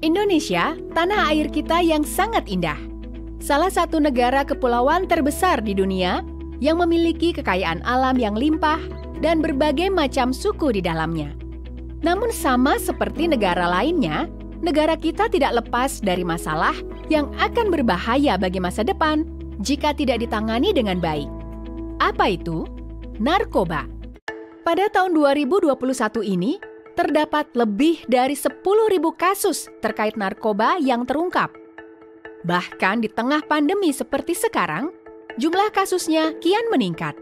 Indonesia, tanah air kita yang sangat indah. Salah satu negara kepulauan terbesar di dunia yang memiliki kekayaan alam yang limpah dan berbagai macam suku di dalamnya. Namun sama seperti negara lainnya, negara kita tidak lepas dari masalah yang akan berbahaya bagi masa depan jika tidak ditangani dengan baik. Apa itu? Narkoba. Pada tahun 2021 ini, terdapat lebih dari 10.000 kasus terkait narkoba yang terungkap. Bahkan di tengah pandemi seperti sekarang, jumlah kasusnya kian meningkat.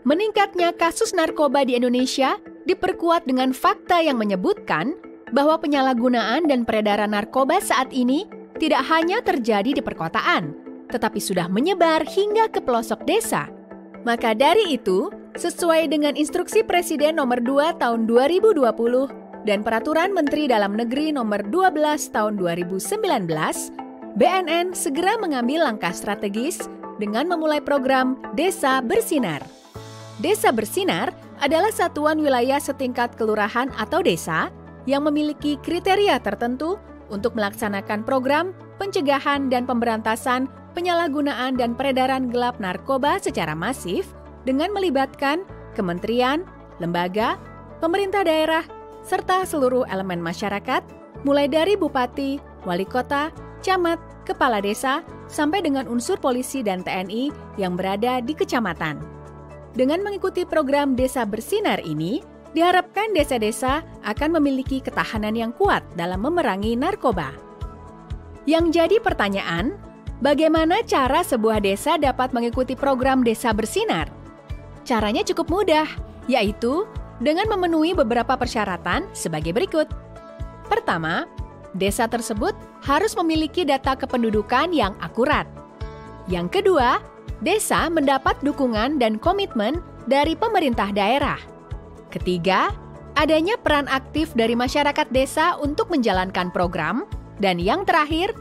Meningkatnya kasus narkoba di Indonesia diperkuat dengan fakta yang menyebutkan bahwa penyalahgunaan dan peredaran narkoba saat ini tidak hanya terjadi di perkotaan, tetapi sudah menyebar hingga ke pelosok desa. Maka dari itu, sesuai dengan Instruksi Presiden Nomor 2 Tahun 2020 dan Peraturan Menteri Dalam Negeri Nomor 12 Tahun 2019, BNN segera mengambil langkah strategis dengan memulai program Desa Bersinar. Desa Bersinar adalah satuan wilayah setingkat kelurahan atau desa yang memiliki kriteria tertentu untuk melaksanakan program pencegahan dan pemberantasan penyalahgunaan dan peredaran gelap narkoba secara masif dengan melibatkan kementerian, lembaga, pemerintah daerah, serta seluruh elemen masyarakat, mulai dari bupati, wali kota, camat, kepala desa, sampai dengan unsur polisi dan TNI yang berada di kecamatan. Dengan mengikuti program Desa Bersinar ini, diharapkan desa-desa akan memiliki ketahanan yang kuat dalam memerangi narkoba. Yang jadi pertanyaan, bagaimana cara sebuah desa dapat mengikuti program Desa Bersinar? Caranya cukup mudah, yaitu dengan memenuhi beberapa persyaratan sebagai berikut. Pertama, desa tersebut harus memiliki data kependudukan yang akurat. Yang kedua, desa mendapat dukungan dan komitmen dari pemerintah daerah. Ketiga, adanya peran aktif dari masyarakat desa untuk menjalankan program. Dan yang terakhir,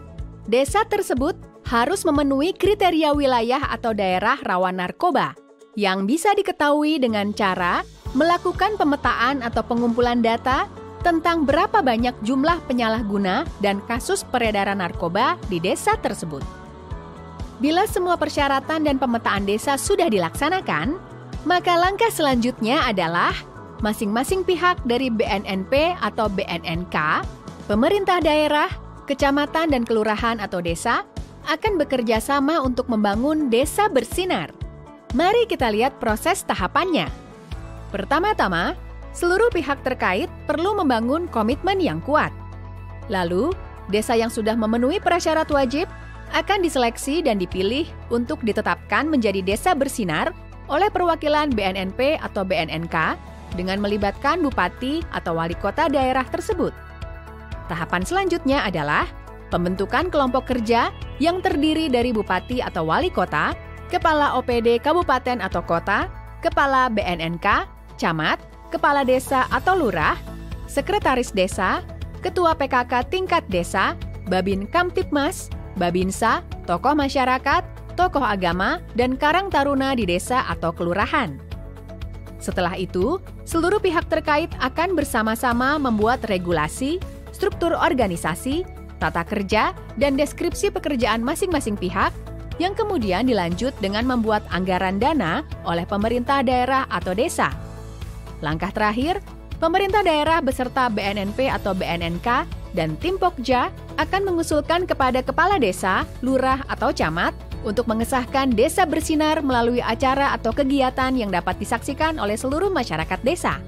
desa tersebut harus memenuhi kriteria wilayah atau daerah rawan narkoba yang bisa diketahui dengan cara melakukan pemetaan atau pengumpulan data tentang berapa banyak jumlah penyalahguna dan kasus peredaran narkoba di desa tersebut. Bila semua persyaratan dan pemetaan desa sudah dilaksanakan, maka langkah selanjutnya adalah masing-masing pihak dari BNNP atau BNNK, pemerintah daerah, kecamatan dan kelurahan atau desa akan bekerja sama untuk membangun Desa Bersinar. Mari kita lihat proses tahapannya. Pertama-tama, seluruh pihak terkait perlu membangun komitmen yang kuat. Lalu, desa yang sudah memenuhi prasyarat wajib akan diseleksi dan dipilih untuk ditetapkan menjadi Desa Bersinar oleh perwakilan BNNP atau BNNK dengan melibatkan bupati atau wali kota daerah tersebut. Tahapan selanjutnya adalah pembentukan kelompok kerja yang terdiri dari bupati atau wali kota, kepala OPD kabupaten atau kota, kepala BNNK, camat, kepala desa atau lurah, sekretaris desa, ketua PKK tingkat desa, Babin Kamtipmas, Babinsa, tokoh masyarakat, tokoh agama, dan karang taruna di desa atau kelurahan. Setelah itu, seluruh pihak terkait akan bersama-sama membuat regulasi, struktur organisasi, tata kerja, dan deskripsi pekerjaan masing-masing pihak yang kemudian dilanjut dengan membuat anggaran dana oleh pemerintah daerah atau desa. Langkah terakhir, pemerintah daerah beserta BNNP atau BNNK dan tim Pokja akan mengusulkan kepada kepala desa, lurah atau camat untuk mengesahkan Desa Bersinar melalui acara atau kegiatan yang dapat disaksikan oleh seluruh masyarakat desa.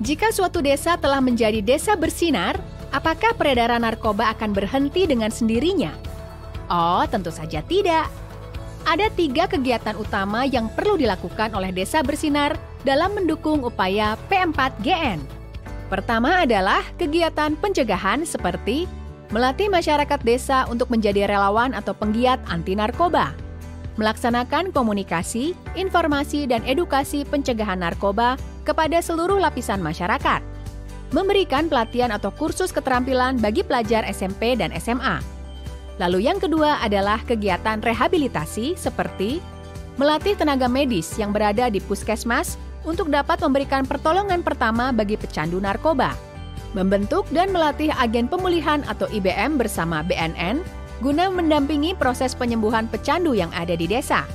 Jika suatu desa telah menjadi Desa Bersinar, apakah peredaran narkoba akan berhenti dengan sendirinya? Oh, tentu saja tidak. Ada 3 kegiatan utama yang perlu dilakukan oleh Desa Bersinar dalam mendukung upaya P4GN. Pertama adalah kegiatan pencegahan seperti melatih masyarakat desa untuk menjadi relawan atau penggiat anti narkoba, melaksanakan komunikasi, informasi, dan edukasi pencegahan narkoba kepada seluruh lapisan masyarakat, memberikan pelatihan atau kursus keterampilan bagi pelajar SMP dan SMA. Lalu yang kedua adalah kegiatan rehabilitasi seperti melatih tenaga medis yang berada di puskesmas untuk dapat memberikan pertolongan pertama bagi pecandu narkoba, membentuk dan melatih agen pemulihan atau IBM bersama BNN guna mendampingi proses penyembuhan pecandu yang ada di desa.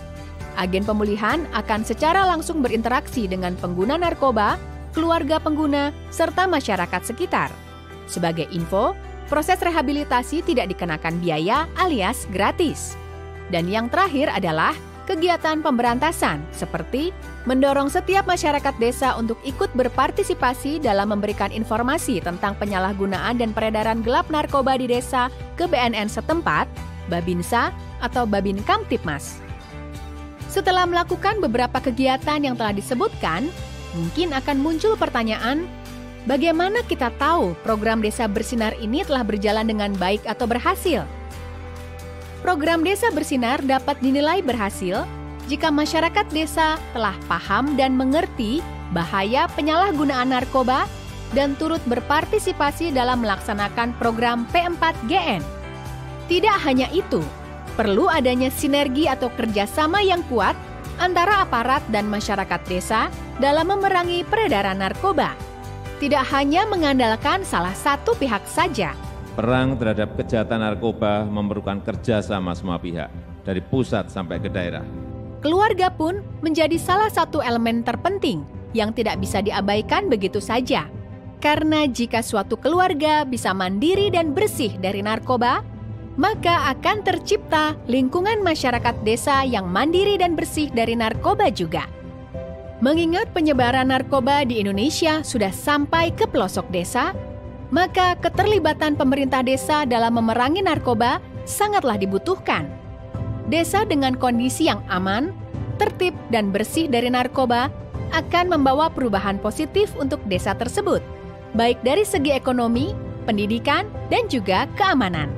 Agen pemulihan akan secara langsung berinteraksi dengan pengguna narkoba, keluarga pengguna, serta masyarakat sekitar. Sebagai info, proses rehabilitasi tidak dikenakan biaya alias gratis. Dan yang terakhir adalah kegiatan pemberantasan, seperti mendorong setiap masyarakat desa untuk ikut berpartisipasi dalam memberikan informasi tentang penyalahgunaan dan peredaran gelap narkoba di desa ke BNN setempat, Babinsa, atau Babin Kamtipmas. Setelah melakukan beberapa kegiatan yang telah disebutkan, mungkin akan muncul pertanyaan, bagaimana kita tahu program Desa Bersinar ini telah berjalan dengan baik atau berhasil? Program Desa Bersinar dapat dinilai berhasil jika masyarakat desa telah paham dan mengerti bahaya penyalahgunaan narkoba dan turut berpartisipasi dalam melaksanakan program P4GN. Tidak hanya itu, perlu adanya sinergi atau kerjasama yang kuat antara aparat dan masyarakat desa dalam memerangi peredaran narkoba. Tidak hanya mengandalkan salah satu pihak saja. Perang terhadap kejahatan narkoba memerlukan kerjasama semua pihak, dari pusat sampai ke daerah. Keluarga pun menjadi salah satu elemen terpenting yang tidak bisa diabaikan begitu saja. Karena jika suatu keluarga bisa mandiri dan bersih dari narkoba, maka akan tercipta lingkungan masyarakat desa yang mandiri dan bersih dari narkoba juga. Mengingat penyebaran narkoba di Indonesia sudah sampai ke pelosok desa, maka keterlibatan pemerintah desa dalam memerangi narkoba sangatlah dibutuhkan. Desa dengan kondisi yang aman, tertib, dan bersih dari narkoba akan membawa perubahan positif untuk desa tersebut, baik dari segi ekonomi, pendidikan, dan juga keamanan.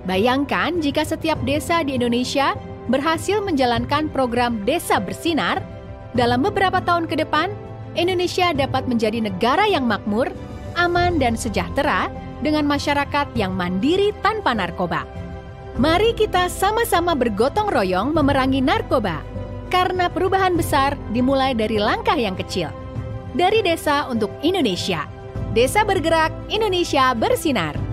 Bayangkan jika setiap desa di Indonesia berhasil menjalankan program Desa Bersinar, dalam beberapa tahun ke depan, Indonesia dapat menjadi negara yang makmur, aman, dan sejahtera dengan masyarakat yang mandiri tanpa narkoba. Mari kita sama-sama bergotong royong memerangi narkoba, karena perubahan besar dimulai dari langkah yang kecil. Dari desa untuk Indonesia. Desa bergerak, Indonesia bersinar.